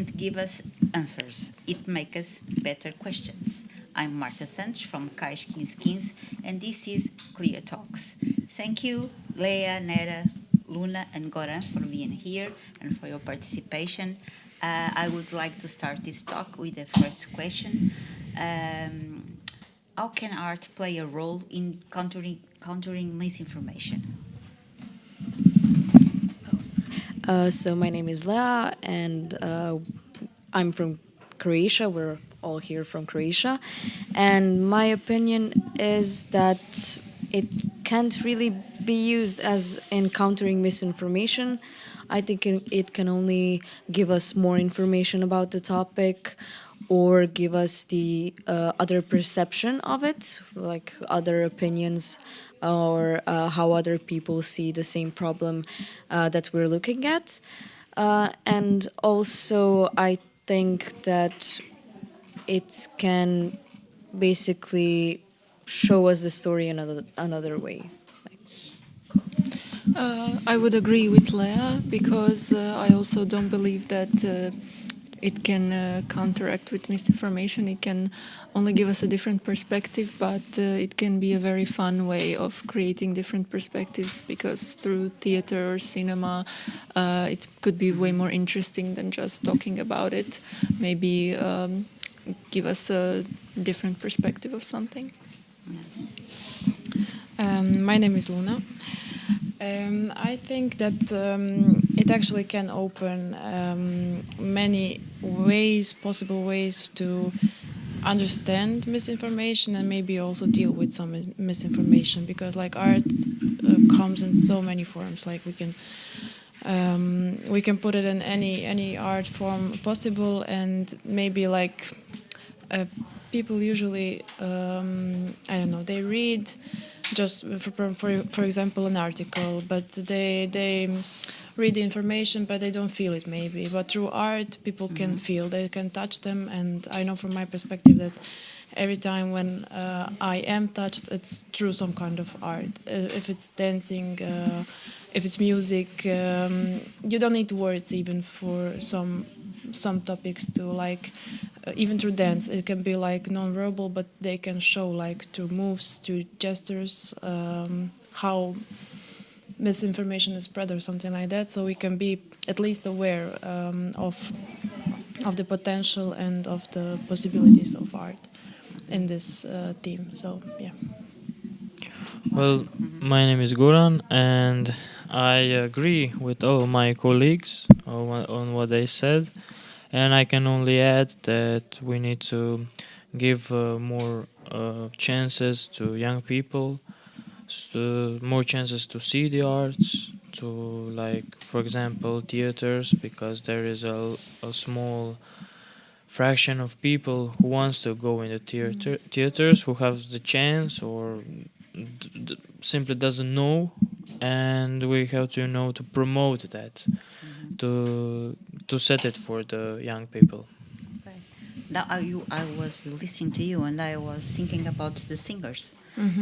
doesn't give us answers. It makes us better questions. I'm Marta Santos from CAIS 1515, and this is Clear Talks. Thank you, Leah, Nera, Luna, and Goran for being here and for your participation. I would like to start this talk with the first question. How can art play a role in countering misinformation? So my name is Leah, and I'm from Croatia. We're all here from Croatia. And my opinion is that it can't really be used as in countering misinformation. I think it can only give us more information about the topic or give us the other perception of it, like other opinions or how other people see the same problem that we're looking at. And also, I think that it can basically show us the story another way. I would agree with Leah because I also don't believe that it can counteract with misinformation. It can only give us a different perspective, but it can be a very fun way of creating different perspectives because through theater or cinema, it could be way more interesting than just talking about it. Maybe give us a different perspective of something. My name is Luna. I think that it actually can open many possible ways to understand misinformation and maybe also deal with some misinformation, because like art comes in so many forms. Like we can put it in any art form possible, and maybe like people usually I don't know, they read just for example an article, but they read the information but they don't feel it maybe. But through art people can feel, they can touch them. And I know from my perspective that every time when I am touched, it's through some kind of art. If it's dancing, if it's music, you don't need words even for some topics to like. Even through dance, it can be like non-verbal, but they can show like through moves, through gestures, how misinformation is spread or something like that. So we can be at least aware of the potential and of the possibilities of art in this theme. So yeah. Well, my name is Goran, and I agree with all my colleagues on what they said. And I can only add that we need to give more chances to young people, more chances to see the arts, to like, for example, theaters, because there is a small fraction of people who wants to go in the theaters, who have the chance or simply doesn't know, and we have to promote that. To set it for the young people. Okay. Now I was listening to you and I was thinking about the singers.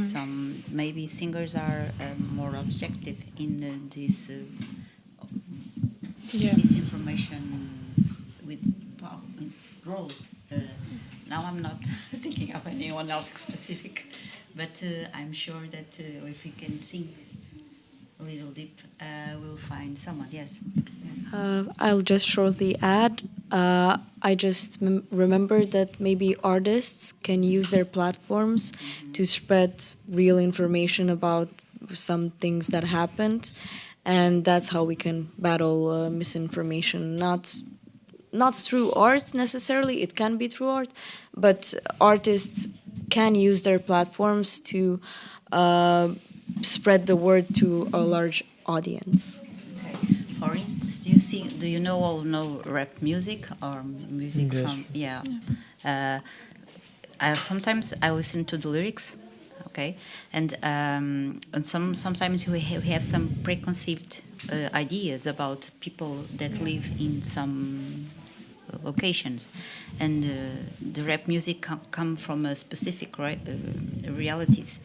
Some maybe singers are more objective in this misinformation with role. Now I'm not thinking of anyone else specific, but I'm sure that if we can sing a little deep, we'll find someone. Yes. I'll just shortly add, I just remember that maybe artists can use their platforms to spread real information about some things that happened, and that's how we can battle misinformation. Not through art necessarily, it can be through art, but artists can use their platforms to spread the word to a large audience. Okay. For instance, do you know rap music or music from sometimes I listen to the lyrics, okay, and sometimes we have some preconceived ideas about people that live in some locations, and the rap music come from a specific realities.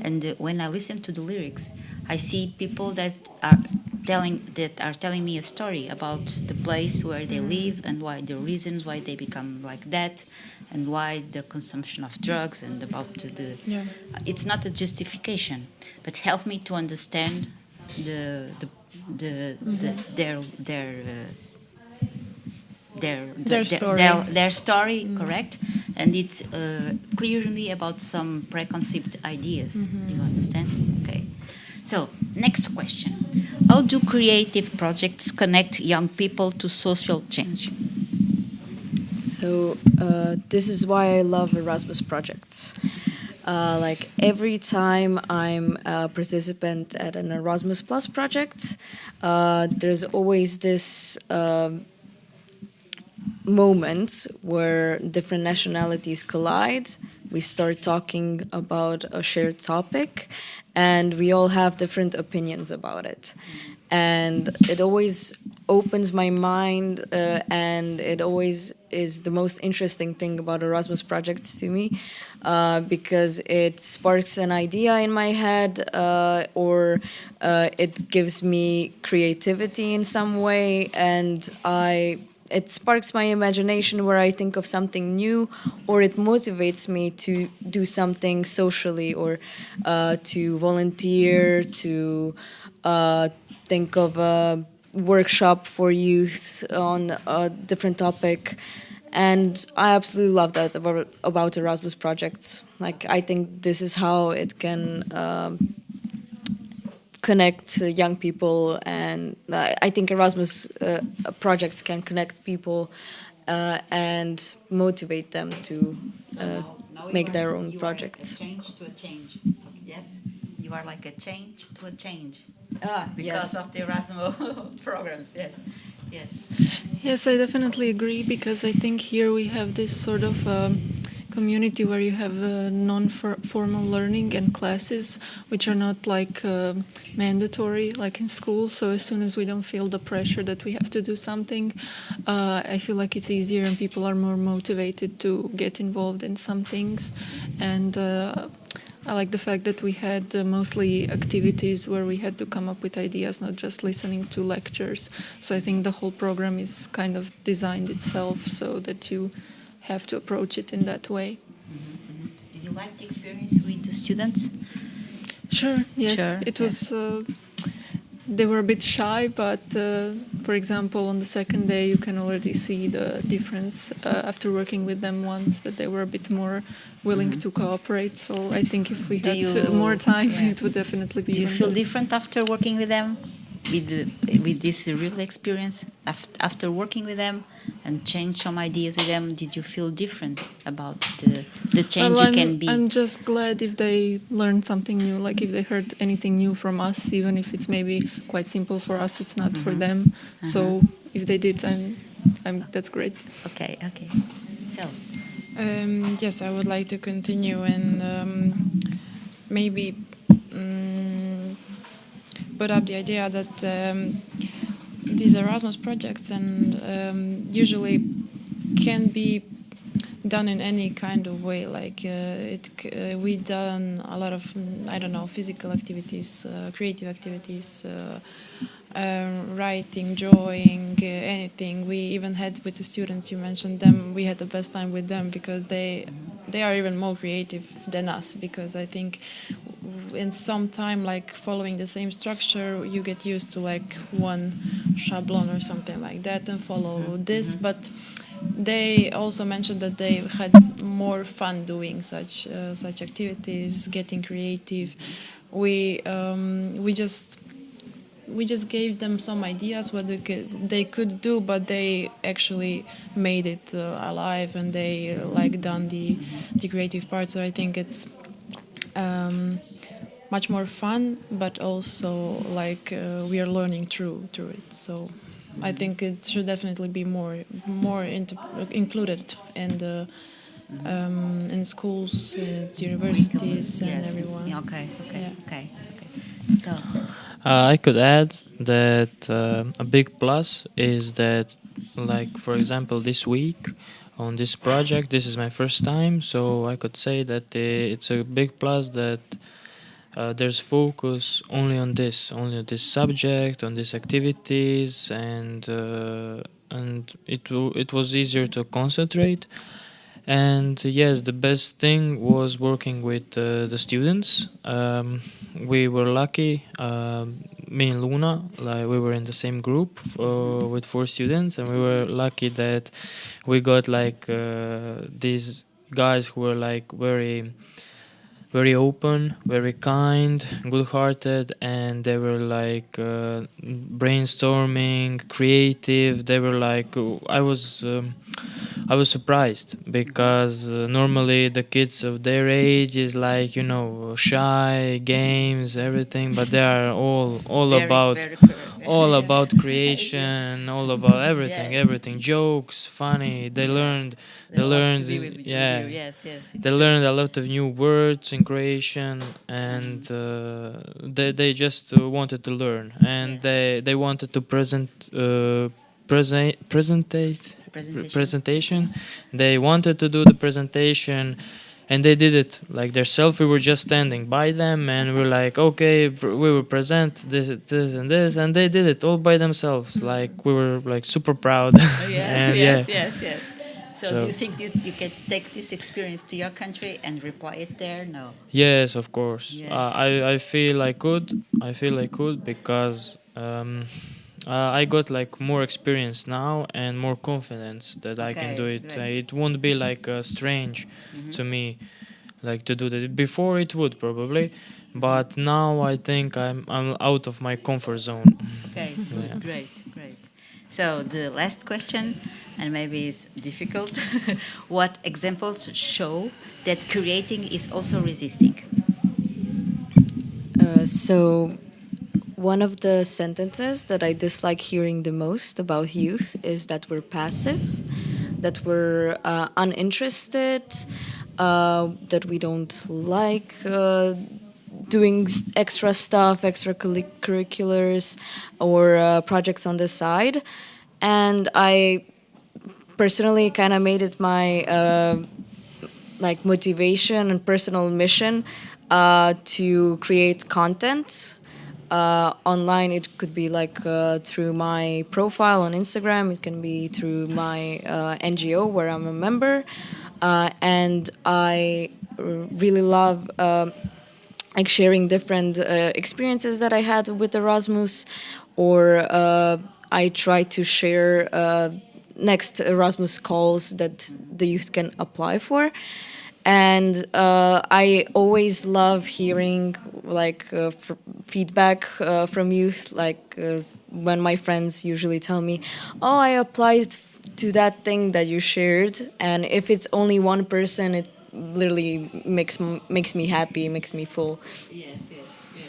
And when I listen to the lyrics, I see people that are telling me a story about the place where they live and why the reasons why they become like that, and why the consumption of drugs and about the. Yeah. It's not a justification, but help me to understand their story, correct? And it's clearly about some preconceived ideas. You understand? Okay. So, next question. How do creative projects connect young people to social change? So this is why I love Erasmus projects. Like every time I'm a participant at an Erasmus Plus project, there's always this moment where different nationalities collide. We start talking about a shared topic, and we all have different opinions about it. And it always opens my mind, and it always is the most interesting thing about Erasmus projects to me, because it sparks an idea in my head, or it gives me creativity in some way, and it sparks my imagination where I think of something new, or it motivates me to do something socially, or to volunteer, to think of a workshop for youth on a different topic. And I absolutely love that about Erasmus projects. Like, I think this is how it can connect young people, and I think Erasmus projects can connect people and motivate them to make their own projects. Like a change to a change. Yes, you are like a change to a change. Yes. Because of the Erasmus programs. Yes. Yes. Yes, I definitely agree, because I think here we have this sort of community where you have non-formal learning and classes which are not like mandatory like in school. So as soon as we don't feel the pressure that we have to do something, I feel like it's easier and people are more motivated to get involved in some things. And I like the fact that we had mostly activities where we had to come up with ideas, not just listening to lectures. So I think the whole program is kind of designed itself so that you have to approach it in that way. Mm-hmm. Did you like the experience with the students? Sure, yes. Sure, It was... they were a bit shy, but for example, on the second day, you can already see the difference after working with them once, that they were a bit more willing to cooperate. So I think if we had more time, it would definitely be. Do you feel better. different after working with them, with this real experience? After working with them and change some ideas with them, did you feel different about the change you can be? I'm just glad if they learned something new, like if they heard anything new from us, even if it's maybe quite simple for us, it's not for them. So if they did, that's great. Okay. So. Yes, I would like to continue and maybe put up the idea that these Erasmus projects and usually can be done in any kind of way. Like we done a lot of physical activities, creative activities. Writing, drawing, anything. We even had with the students, you mentioned them, we had the best time with them because they are even more creative than us, because I think in some time, like following the same structure, you get used to like one shablon or something like that and follow this. But they also mentioned that they had more fun doing such activities, getting creative. We just gave them some ideas what they could do, but they actually made it alive, and they done the creative part. So I think it's much more fun, but also we are learning through it. So I think it should definitely be more included in the in schools, universities, and everyone. Okay. So. I could add that a big plus is that, like, for example, this week on this project, this is my first time, so I could say that it's a big plus that there's focus only on this subject, on these activities, and it was easier to concentrate. And yes, the best thing was working with the students. We were lucky. Me and Luna, like we were in the same group with 4 students, and we were lucky that we got like these guys who were like very open, very kind, good-hearted, and they were like brainstorming, creative. They were like, I was surprised because normally the kids of their age is like, you know, shy, games, everything, but they are all Very, about very correct. all about creation, all about everything, Yes. everything, jokes, funny. They learned, They they love learned, to be with yeah. you. Yes, yes. They learned a lot of new words in Croatian, and they just wanted to learn, and they wanted to presentation. They wanted to do the presentation, and they did it like themselves. We were just standing by them, and we were like, okay, we will present this, and this, and they did it all by themselves. Like we were like super proud. And Yes, yes, yes. So do you think you can take this experience to your country and apply it there? No. Yes, of course. Yes. I feel I could. I feel I could because I got like more experience now and more confidence that I can Okay, do it. great. It won't be like strange to me, like to do that. Before it would probably, but now I think I'm out of my comfort zone. Okay, Yeah. great, great. So the last question, and maybe it's difficult. What examples show that creating is also resisting? So one of the sentences that I dislike hearing the most about youth is that we're passive, that we're uninterested, that we don't like doing extra stuff, extracurriculars, or projects on the side. And I personally kind of made it my like motivation and personal mission to create content online. It could be like through my profile on Instagram. It can be through my NGO where I'm a member, and I really love like sharing different experiences that I had with Erasmus, or I try to share next Erasmus calls that the youth can apply for. And I always love hearing like feedback from youth, like when my friends usually tell me, "Oh, I applied to that thing that you shared," and if it's only one person, it literally makes me happy, makes me full. Yes, yes, yes.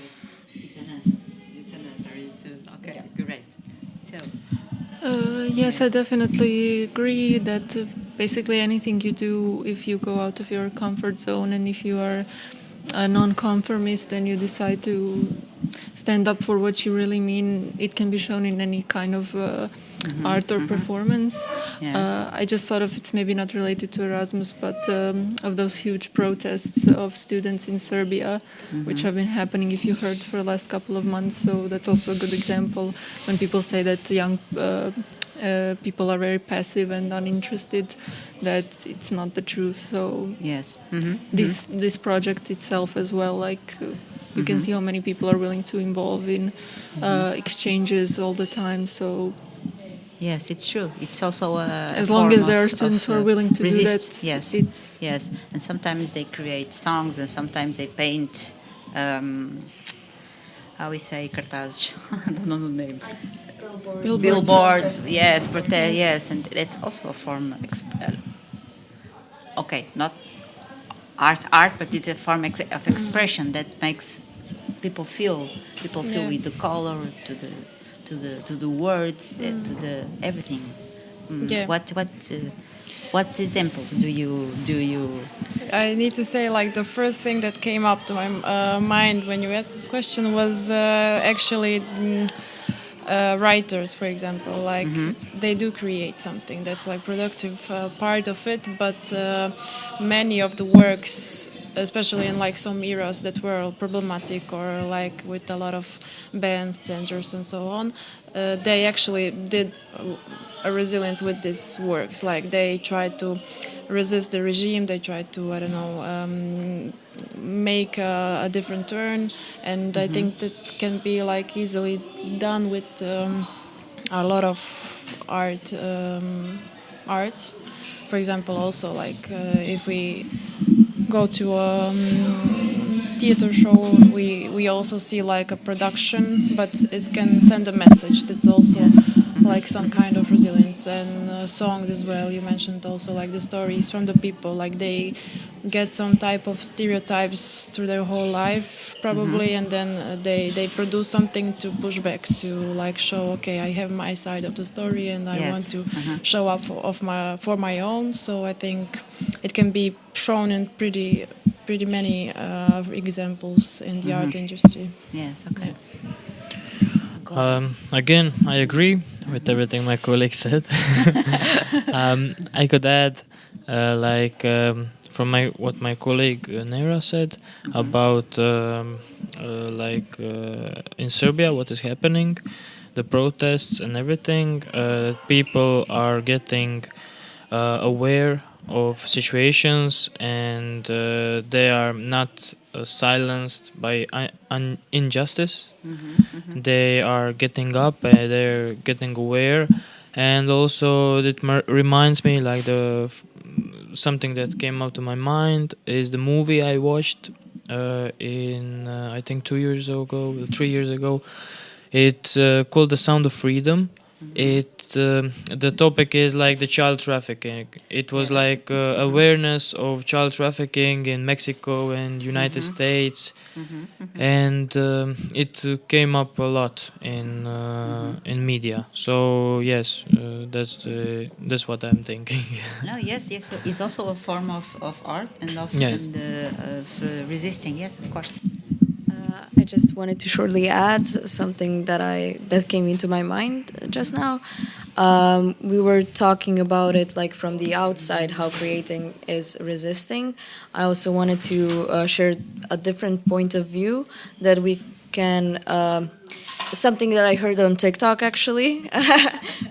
It's an answer. It's an answer. Okay, great. So. Yes, I definitely agree that basically anything you do, if you go out of your comfort zone and if you are a non-conformist and you decide to stand up for what you really mean, it can be shown in any kind of art or performance. Yes. I just thought of, it's maybe not related to Erasmus, but of those huge protests of students in Serbia, which have been happening, if you heard, for the last couple of months. So that's also a good example when people say that young people are very passive and uninterested, that it's not the truth. So Yes. this project itself as well, like you can see how many people are willing to involve in exchanges all the time. So Yes, it's true. It's also a as long form as there are of- students of, who are willing to resist. do that, Yes, it's yes. And sometimes they create songs, and sometimes they paint. How we say cartazes? I don't know the name. Billboards. Yes, yes, and that's also a form of okay, not art, but it's a form of expression that makes people feel with the color, to the words, to the everything. Yeah. What examples do you? I need to say, like, the first thing that came up to my mind when you asked this question was actually writers, for example. Like, they do create something that's like productive part of it, but many of the works especially in like some eras that were problematic or like with a lot of bans, genders, and so on. They actually did a resilience with these works. Like they tried to resist the regime. They tried to, I don't know, make a different turn, and I think that can be like easily done with a lot of arts. For example, also like if we go to a theater show, we also see like a production, but it can send a message. That's also like some kind of resilience. And songs as well. You mentioned also like the stories from the people, like they get some type of stereotypes through their whole life probably, and then they produce something to push back, to like show, okay, I have my side of the story and I want to show up for my own. So I think it can be shown in pretty many examples in the art industry. Yes, okay. Again, I agree with everything my colleague said. I could add, from what my colleague Nera said about in Serbia, what is happening, the protests and everything. People are getting aware of situations, and they are not silenced by injustice. They are getting up and they're getting aware. And also it reminds me, like something that came up to my mind is the movie I watched in I think 3 years ago. It's called The Sound of Freedom. The topic is like the child trafficking. It was like awareness of child trafficking in Mexico and United States, and it came up a lot in media. So yes, that's what I'm thinking. No, yes. So it's also a form of art and of resisting. Yes, of course. I just wanted to shortly add something that came into my mind just now. We were talking about it like from the outside, how creating is resisting. I also wanted to share a different point of view that we can. Something that I heard on TikTok actually,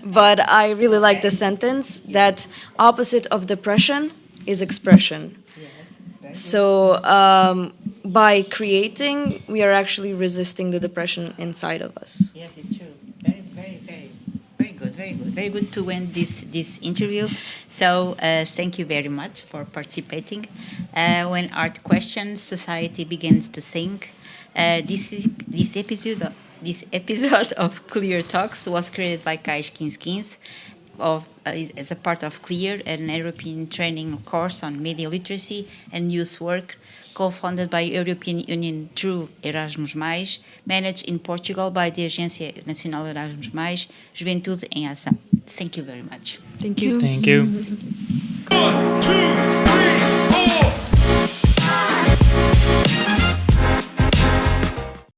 but I really like the sentence that opposite of depression is expression. So by creating, we are actually resisting the depression inside of us. Yes, it's true. Very good to end this interview. So thank you very much for participating. When art questions, society begins to think. This episode of Clear Talks was created by Cais 1515 as a part of CLEAR, an European training course on media literacy and youth work, co-funded by European Union through Erasmus+, managed in Portugal by the Agência Nacional Erasmus+, Juventude em Ação. Thank you very much. Thank you. Thank you. 1, 2